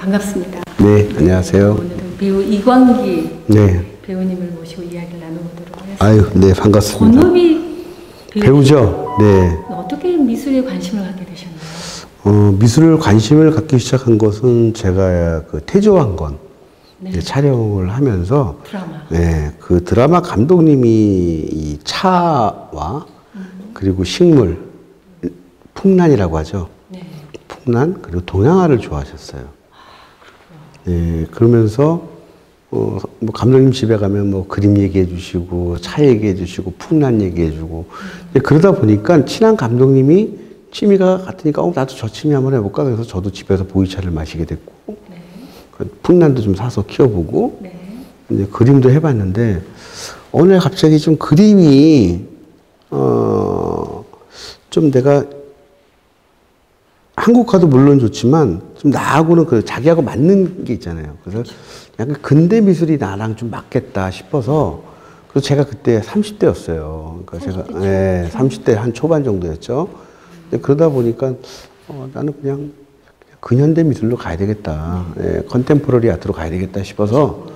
반갑습니다. 네, 안녕하세요. 오늘은 배우 이광기 네. 배우님을 모시고 이야기를 나눠보도록 하겠습니다. 아유, 네, 반갑습니다. 권오비 배우죠? 네. 어떻게 미술에 관심을 갖게 되셨나요? 미술을 관심을 갖기 시작한 것은 제가 그 태조왕건 네. 촬영을 하면서 드라마. 네, 그 드라마 감독님이 이 차와 그리고 식물, 풍란이라고 하죠. 네. 풍란 그리고 동양화를 좋아하셨어요. 네, 그러면서 뭐 감독님 집에 가면 뭐 그림 얘기해 주시고 차 얘기해 주시고 풍란 얘기해 주고 그러다 보니까 친한 감독님이 취미가 같으니까 나도 저 취미 한번 해볼까 그래서 저도 집에서 보이차를 마시게 됐고 네. 풍란도 좀 사서 키워보고 네. 이제 그림도 해봤는데 어느 날 갑자기 좀 그림이 좀 내가 한국화도 물론 좋지만 좀 나하고는 그 자기하고 맞는 게 있잖아요. 그래서 약간 근대 미술이 나랑 좀 맞겠다 싶어서 그래서 제가 그때 30대였어요. 그러니까 30대 제가 네, 30대 한 초반 정도였죠. 근데 그러다 보니까 나는 그냥 근현대 미술로 가야 되겠다. 예, 컨템포러리 아트로 가야 되겠다 싶어서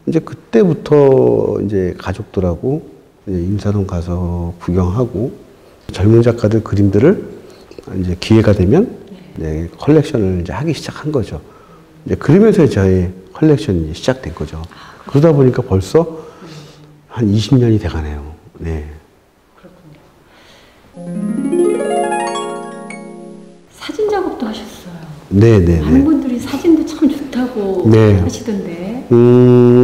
이제 그때부터 이제 가족들하고 이제 임사동 가서 구경하고 젊은 작가들 그림들을 이제 기회가 되면 이제 컬렉션을 이제 하기 시작한 거죠. 이제 그러면서 저의 컬렉션이 시작된 거죠. 그러다 보니까 벌써 한 20년이 돼가네요. 네. 그렇군요. 사진 작업도 하셨어요. 네네. 많은 분들이 사진도 참 좋다고 네. 하시던데.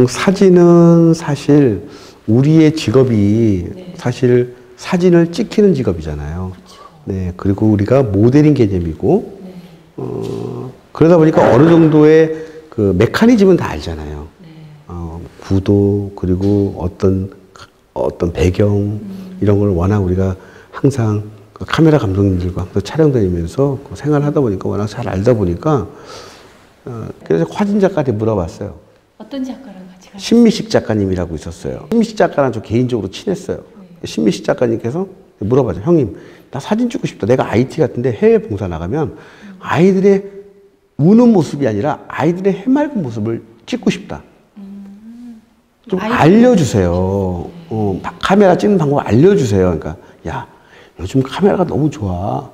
사진은 사실 우리의 직업이 네. 사실 사진을 찍히는 직업이잖아요. 그렇죠. 네. 그리고 우리가 모델인 개념이고, 네. 그러다 보니까 어느 정도의 그 메커니즘은 다 알잖아요. 네. 구도, 그리고 어떤 배경, 이런 걸 워낙 우리가 항상 그 카메라 감독님들과 항상 촬영 다니면서 그 생활을 하다 보니까 워낙 잘 알다 보니까, 그래서 화진 작가한테 물어봤어요. 어떤 작가랑 같이 가셨어요? 신미식 작가님이라고 있었어요. 신미식 작가랑 저 개인적으로 친했어요. 신미식 작가님께서 물어봐죠. 형님, 나 사진 찍고 싶다. 내가 IT 같은데 해외 봉사 나가면 아이들의 우는 모습이 아니라 아이들의 해맑은 모습을 찍고 싶다. 좀 알려주세요. 카메라 찍는 방법 알려주세요. 그러니까 야, 요즘 카메라가 너무 좋아.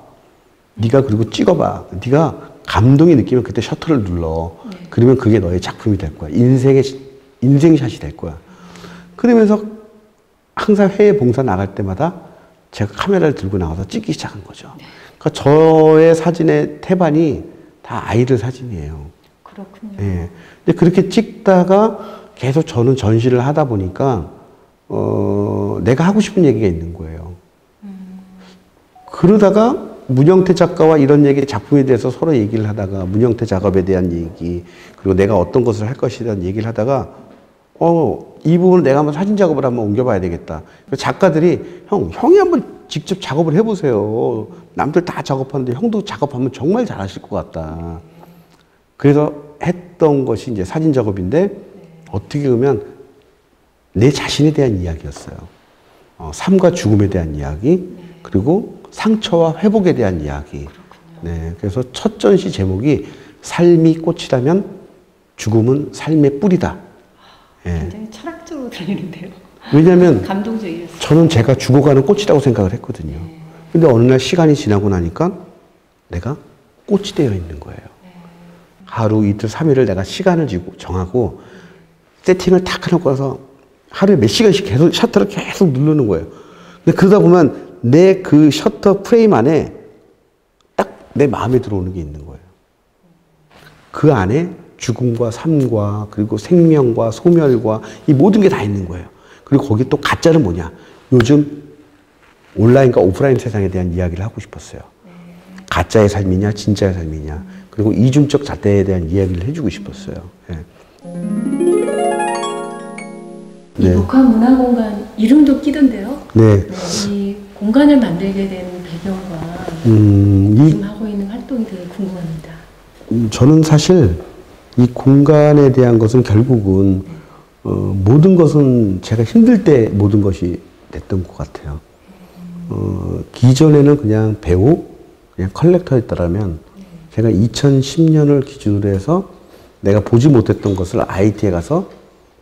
네가 그리고 찍어봐. 네가 감동이 느끼면 그때 셔터를 눌러. 그러면 그게 너의 작품이 될 거야. 인생샷이 될 거야. 그러면서 항상 해외 봉사 나갈 때마다 제가 카메라를 들고 나가서 찍기 시작한 거죠. 그러니까 저의 사진의 태반이 다 아이들 사진이에요. 그렇군요. 예. 근데 그렇게 찍다가 계속 저는 전시를 하다 보니까, 내가 하고 싶은 얘기가 있는 거예요. 그러다가 문영태 작가와 이런 얘기, 작품에 대해서 서로 얘기를 하다가 문영태 작업에 대한 얘기, 그리고 내가 어떤 것을 할 것에 대한 얘기를 하다가, 이 부분을 내가 한번 사진 작업을 한번 옮겨봐야 되겠다. 작가들이, 형이 한번 직접 작업을 해보세요. 남들 다 작업하는데 형도 작업하면 정말 잘하실 것 같다. 그래서 했던 것이 이제 사진 작업인데, 어떻게 보면 내 자신에 대한 이야기였어요. 삶과 죽음에 대한 이야기, 그리고 상처와 회복에 대한 이야기. 네, 그래서 첫 전시 제목이 삶이 꽃이라면 죽음은 삶의 뿌리다. 굉장히 철학적으로 들리는데요. 왜냐하면 감동적이었어요. 저는 제가 죽어가는 꽃이라고 생각을 했거든요. 근데 어느 날 시간이 지나고 나니까 내가 꽃이 되어 있는 거예요. 하루, 이틀, 3일을 내가 시간을 정하고 세팅을 탁 해놓고 나서 하루에 몇 시간씩 계속 셔터를 계속 누르는 거예요. 근데 그러다 보면 내 그 셔터 프레임 안에 딱 내 마음에 들어오는 게 있는 거예요. 그 안에 죽음과 삶과 그리고 생명과 소멸과 이 모든 게 다 있는 거예요. 그리고 거기 또 가짜는 뭐냐. 요즘 온라인과 오프라인 세상에 대한 이야기를 하고 싶었어요. 가짜의 삶이냐 진짜의 삶이냐. 그리고 이중적 잣대에 대한 이야기를 해주고 싶었어요. 네. 이 녹화문화공간 이름도 끼던데요. 네. 이 공간을 만들게 된 배경과 지금 하고 있는 활동이 되게 궁금합니다. 저는 사실 이 공간에 대한 것은 결국은 모든 것은 제가 힘들 때 모든 것이 됐던 것 같아요. 기존에는 그냥 배우, 그냥 컬렉터였더라면 제가 2010년을 기준으로 해서 내가 보지 못했던 것을 IT에 가서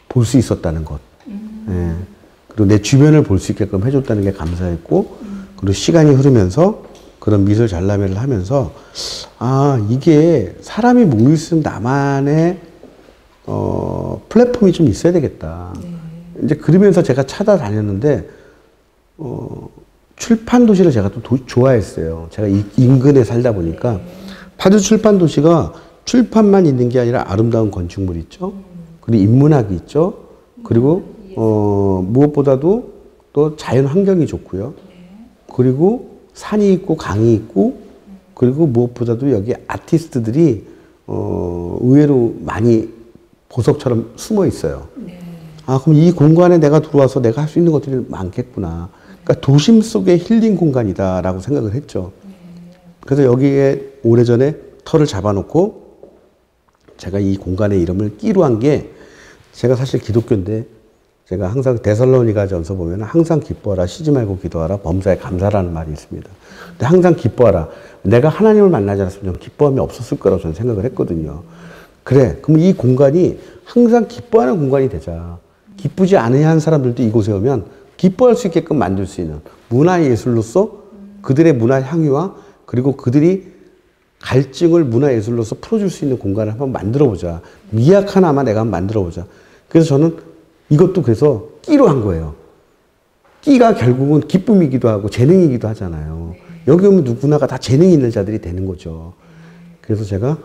볼 수 있었다는 것. 예. 그리고 내 주변을 볼 수 있게끔 해줬다는 게 감사했고, 그리고 시간이 흐르면서 그런 미술 전람회를 하면서, 아, 이게 사람이 모여 있으면 나만의, 플랫폼이 좀 있어야 되겠다. 이제 그러면서 제가 찾아다녔는데, 출판 도시를 제가 또 좋아했어요. 제가 인근에 살다 보니까, 파주 출판 도시가 출판만 있는 게 아니라 아름다운 건축물 있죠. 그리고 인문학이 있죠. 그리고 무엇보다도 또 자연 환경이 좋고요. 그리고 산이 있고 강이 있고, 그리고 무엇보다도 여기 아티스트들이 의외로 많이 보석처럼 숨어 있어요. 아, 그럼 이 공간에 내가 들어와서 내가 할 수 있는 것들이 많겠구나. 그러니까 도심 속의 힐링 공간이다라고 생각을 했죠. 그래서 여기에 오래전에 터를 잡아놓고 제가 이 공간의 이름을 끼로 한 게, 제가 사실 기독교인데 제가 항상 데살로니가전서 보면 항상 기뻐하라, 쉬지 말고 기도하라, 범사에 감사라는 말이 있습니다. 근데 항상 기뻐하라. 내가 하나님을 만나지 않았으면 기뻐함이 없었을 거라고 저는 생각을 했거든요. 그래, 그럼 이 공간이 항상 기뻐하는 공간이 되자. 기쁘지 않은 사람들도 이곳에 오면 기뻐할 수 있게끔 만들 수 있는 문화예술로서 그들의 문화 향유와, 그리고 그들이 갈증을 문화예술로서 풀어줄 수 있는 공간을 한번 만들어보자. 미약 하나만 내가 한번 만들어보자. 그래서 저는 이것도 그래서 끼로 한 거예요. 끼가 결국은 기쁨이기도 하고 재능이기도 하잖아요. 여기 오면 누구나가 다 재능이 있는 자들이 되는 거죠. 그래서 제가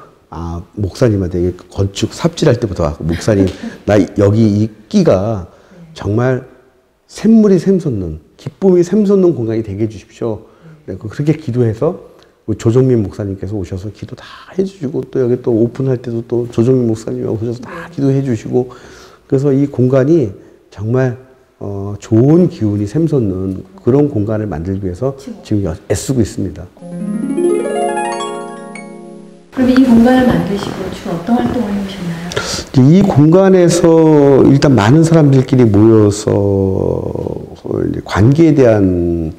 목사님한테 건축 삽질할 때부터 목사님, 나 여기 이 끼가 정말 샘물이 샘솟는, 기쁨이 샘솟는 공간이 되게 해주십시오. 그렇게 기도해서 조정민 목사님께서 오셔서 기도 다 해주시고, 또 여기 또 오픈할 때도 또 조정민 목사님이 오셔서 다 기도해 주시고, 그래서 이 공간이 정말 좋은 기운이 샘솟는 그런 공간을 만들기 위해서 지금 애쓰고 있습니다. 그럼 이 공간을 만드시고 주로 어떤 활동을 해오셨나요? 이 공간에서 일단 많은 사람들끼리 모여서 관계에 대한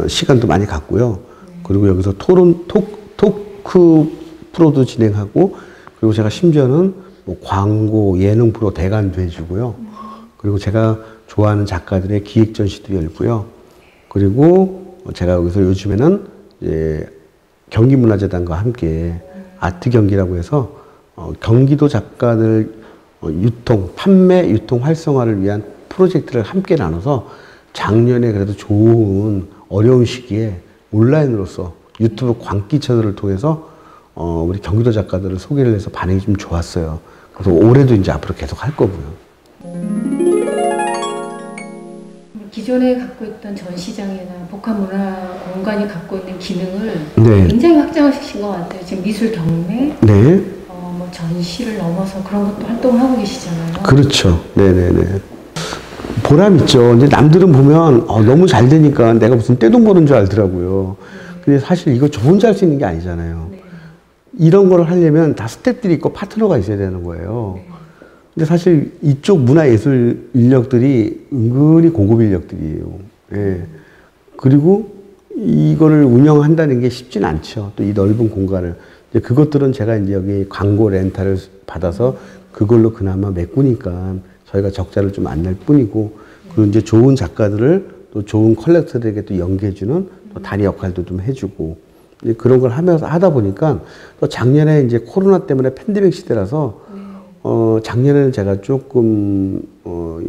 시간도 많이 갖고요. 그리고 여기서 토크 프로도 진행하고, 그리고 제가 심지어는 뭐 광고, 예능 프로 대관도 해주고요. 그리고 제가 좋아하는 작가들의 기획 전시도 열고요. 그리고 제가 여기서 요즘에는 이제 경기문화재단과 함께 아트 경기라고 해서 경기도 작가들 판매, 유통 활성화를 위한 프로젝트를 함께 나눠서 작년에 그래도 좋은 어려운 시기에 온라인으로서 유튜브 광기 채널을 통해서 우리 경기도 작가들을 소개를 해서 반응이 좀 좋았어요. 그래서 올해도 이제 앞으로 계속 할 거고요. 기존에 갖고 있던 전시장이나 복합문화 공간이 갖고 있는 기능을 네. 굉장히 확장하신 것 같아요. 지금 미술 경매, 네. 뭐 전시를 넘어서 그런 것도 활동하고 계시잖아요. 그렇죠. 네네네. 보람 있죠. 이제 남들은 보면 너무 잘 되니까 내가 무슨 떼돈 버는 줄 알더라고요. 근데 사실 이거 저 혼자 할 수 있는 게 아니잖아요. 이런 거를 하려면 다 스태프들이 있고 파트너가 있어야 되는 거예요. 근데 사실 이쪽 문화예술 인력들이 은근히 고급 인력들이에요. 예. 그리고 이거를 운영한다는 게 쉽진 않죠. 또 이 넓은 공간을. 이제 그것들은 제가 이제 여기 광고 렌탈을 받아서 그걸로 그나마 메꾸니까 저희가 적자를 좀 안 낼 뿐이고, 그리고 이제 좋은 작가들을 또 좋은 컬렉터들에게 또 연계해주는 또 다리 역할도 좀 해주고, 이제 그런 걸 하다 보니까 또 작년에 이제 코로나 때문에 팬데믹 시대라서 작년에는 제가 조금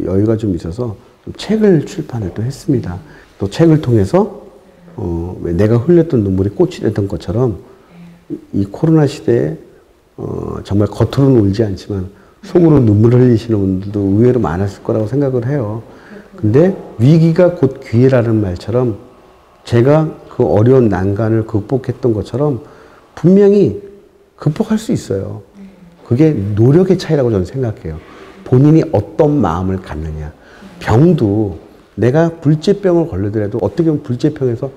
여유가 좀 있어서 좀 책을 출판을 또 했습니다. 또 책을 통해서 내가 흘렸던 눈물이 꽃이 됐던 것처럼 이 코로나 시대에 정말 겉으로는 울지 않지만 속으로 눈물을 흘리시는 분들도 의외로 많았을 거라고 생각을 해요. 근데 위기가 곧 기회라는 말처럼 제가 그 어려운 난간을 극복했던 것처럼 분명히 극복할 수 있어요. 그게 노력의 차이라고 저는 생각해요. 본인이 어떤 마음을 갖느냐. 병도 내가 불치병을 걸리더라도 어떻게 보면 불치병에서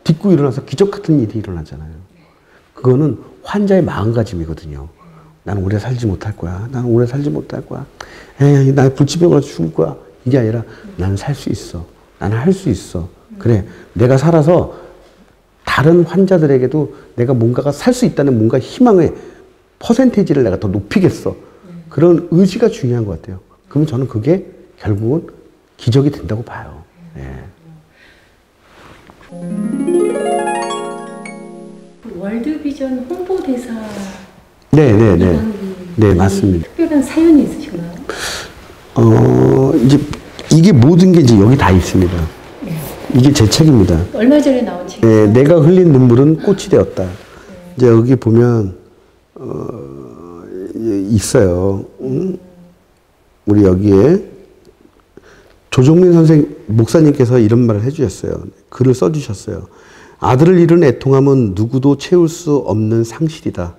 딛고 일어나서 기적 같은 일이 일어나잖아요. 그거는 환자의 마음가짐이거든요. 나는 오래 살지 못할 거야. 나는 오래 살지 못할 거야. 에이, 나 불치병으로 죽을 거야. 이게 아니라 나는 살 수 있어. 나는 할 수 있어. 그래, 내가 살아서 다른 환자들에게도 내가 뭔가가 살 수 있다는 뭔가 희망의 퍼센테이지를 내가 더 높이겠어. 그런 의지가 중요한 것 같아요. 그러면 저는 그게 결국은 기적이 된다고 봐요. 예. 월드비전 홍보대사. 네네네. 네, 맞습니다. 특별한 사연이 있으신가요? 이제 이게 모든 게 이제 여기 다 있습니다. 네. 이게 제 책입니다. 얼마 전에 나온 책. 네, 내가 흘린 눈물은 꽃이 되었다. 이제 여기 보면 있어요. 우리 여기에 조종민 목사님께서 이런 말을 해주셨어요. 글을 써주셨어요. 아들을 잃은 애통함은 누구도 채울 수 없는 상실이다.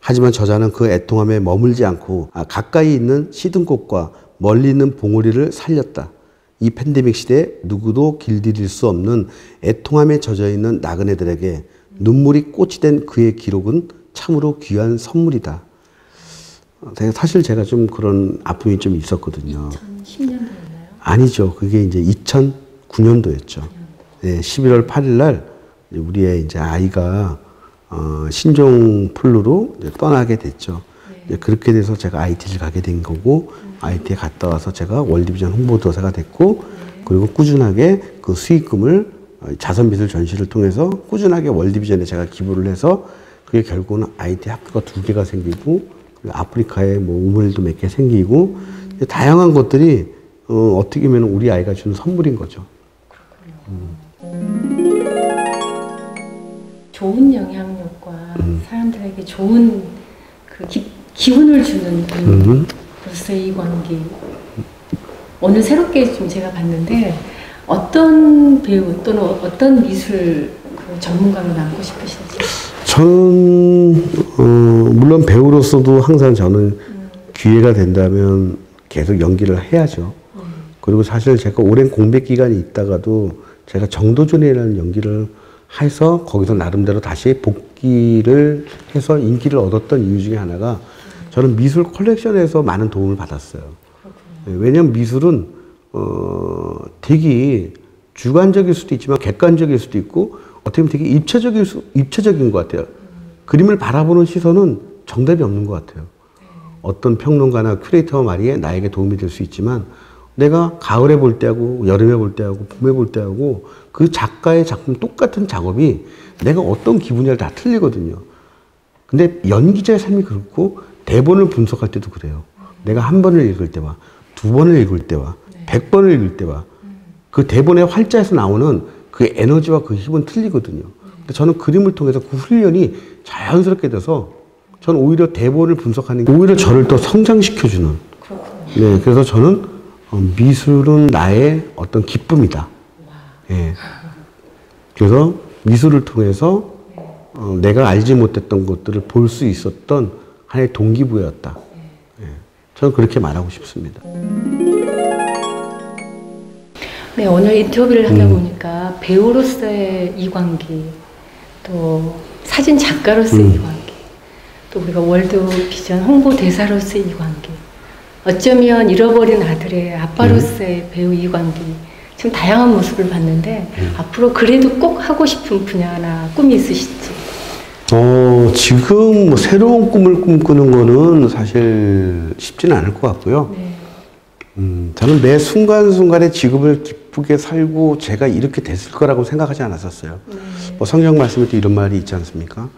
하지만 저자는 그 애통함에 머물지 않고 가까이 있는 시든꽃과 멀리 있는 봉우리를 살렸다. 이 팬데믹 시대에 누구도 길들일 수 없는 애통함에 젖어있는 나그네들에게 눈물이 꽃이 된 그의 기록은 참으로 귀한 선물이다. 사실 제가 좀 그런 아픔이 좀 있었거든요. 2010년도였나요? 아니죠. 그게 이제 2009년도였죠. 네, 11월 8일 날 우리의 이제 아이가 신종플루로 떠나게 됐죠. 네. 그렇게 돼서 제가 IT를 가게 된 거고, IT에 갔다 와서 제가 월드비전 홍보대사가 됐고, 그리고 꾸준하게 그 수익금을 자선미술 전시를 통해서 꾸준하게 월드비전에 제가 기부를 해서 그게 결국은 IT 학교가 2개가 생기고, 아프리카에 뭐 우물도 몇 개 생기고, 다양한 것들이 어떻게 보면 우리 아이가 주는 선물인 거죠. 좋은 영향력과 사람들에게 좋은 그 기운을 주는 그로서의 이 관계. 오늘 새롭게 좀 제가 봤는데 어떤 배우 또는 어떤 미술 그 전문가로 남고 싶으신지? 저는 물론 배우로서도 항상 저는 기회가 된다면 계속 연기를 해야죠. 그리고 사실 제가 오랜 공백 기간이 있다가도 제가 정도전이라는 연기를 해서 거기서 나름대로 다시 복귀를 해서 인기를 얻었던 이유 중에 하나가 저는 미술 컬렉션에서 많은 도움을 받았어요. 왜냐하면 미술은 되게 주관적일 수도 있지만 객관적일 수도 있고 어떻게 보면 되게 입체적인 것 같아요. 그림을 바라보는 시선은 정답이 없는 것 같아요. 어떤 평론가나 큐레이터 말이 나에게 도움이 될 수 있지만 내가 가을에 볼 때하고 여름에 볼 때하고 봄에 볼 때하고 그 작가의 작품 똑같은 작업이 내가 어떤 기분이냐 다 틀리거든요. 근데 연기자의 삶이 그렇고 대본을 분석할 때도 그래요. 내가 한 번을 읽을 때와 2번을 읽을 때와 100번을 읽을 때와 그 대본의 활자에서 나오는 그 에너지와 그 힘은 틀리거든요. 근데 저는 그림을 통해서 그 훈련이 자연스럽게 돼서 저는 오히려 대본을 분석하는 게 오히려 저를 더 성장시켜주는. 네, 그래서 저는 미술은 나의 어떤 기쁨이다. 예. 그래서 미술을 통해서 내가 알지 못했던 것들을 볼 수 있었던 하나의 동기부여였다. 예. 저는 그렇게 말하고 싶습니다. 네, 오늘 인터뷰를 하다 보니까 배우로서의 이관기, 또 사진 작가로서의 이관기, 또 우리가 월드비전 홍보대사로서의 이관기, 어쩌면 잃어버린 아들의 아빠로서의 배우 이관기, 지금 다양한 모습을 봤는데 앞으로 그래도 꼭 하고 싶은 분야나 꿈이 있으실지? 지금 뭐 새로운 꿈을 꿈꾸는 거는 사실 쉽지는 않을 것 같고요. 네. 저는 매 순간순간의 직업을 기쁘게 살고 제가 이렇게 됐을 거라고 생각하지 않았었어요. 네. 뭐 성경 말씀에 또 이런 말이 있지 않습니까?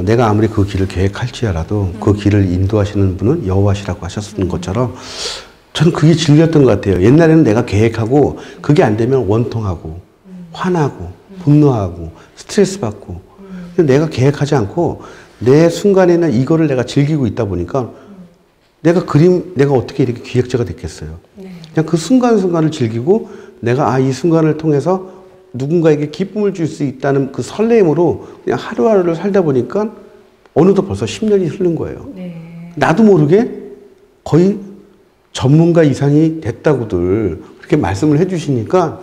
내가 아무리 그 길을 계획할지라도 그 길을 인도하시는 분은 여호와시라고 하셨던 것처럼 저는 그게 진리였던 것 같아요. 옛날에는 내가 계획하고 그게 안 되면 원통하고 화나고 분노하고 스트레스 받고 근데 내가 계획하지 않고 내 순간에는 이거를 내가 즐기고 있다 보니까 내가 어떻게 이렇게 기획자가 됐겠어요. 네. 그냥 그 순간순간을 즐기고 내가 이 순간을 통해서 누군가에게 기쁨을 줄 수 있다는 그 설렘으로 그냥 하루하루를 살다 보니까 어느덧 벌써 10년이 흐른 거예요. 네. 나도 모르게 거의 전문가 이상이 됐다고들 그렇게 말씀을 해주시니까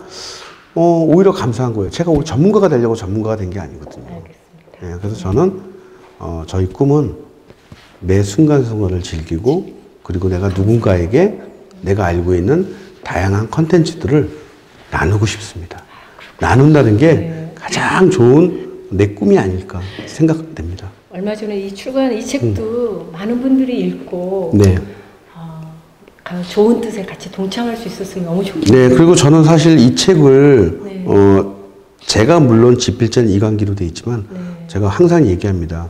오히려 감사한 거예요. 제가 오히려 전문가가 되려고 전문가가 된 게 아니거든요. 알겠습니다. 네, 그래서 저는 저희 꿈은 매 순간순간을 즐기고 그리고 내가 누군가에게 내가 알고 있는 다양한 컨텐츠들을 나누고 싶습니다. 나눈다는 게 가장 좋은 내 꿈이 아닐까 생각됩니다. 얼마 전에 이 출간 이 책도 많은 분들이 읽고 네. 좋은 뜻에 같이 동참할 수 있었으면 너무 좋겠어요. 네, 그리고 저는 사실 이 책을 네. 제가 물론 집필자는 이광기로 돼 있지만 네. 제가 항상 얘기합니다.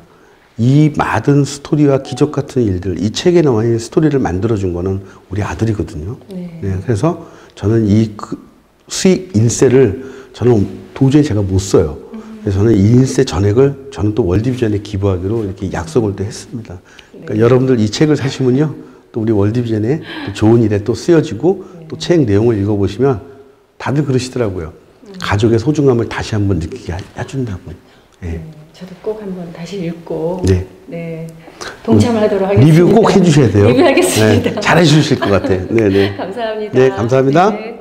이 많은 스토리와 기적 같은 일들, 이 책에 나와 있는 스토리를 만들어준 거는 우리 아들이거든요. 네. 네, 그래서 저는 이 수익 인세를 저는 도저히 제가 못 써요. 그래서 저는 이 인세 전액을 저는 또 월드비전에 기부하기로 이렇게 약속을 또 했습니다. 그러니까 네. 여러분들 이 책을 사시면요, 또 우리 월드비전에 또 좋은 일에 또 쓰여지고 또 책 내용을 읽어보시면 다들 그러시더라고요. 가족의 소중함을 다시 한번 느끼게 해준다고. 네. 저도 꼭 한번 다시 읽고 네. 네, 동참하도록 하겠습니다. 리뷰 꼭 해주셔야 돼요. 리뷰하겠습니다. 네, 잘해 주실 것 같아요. 네, 네. 감사합니다. 네, 감사합니다. 네.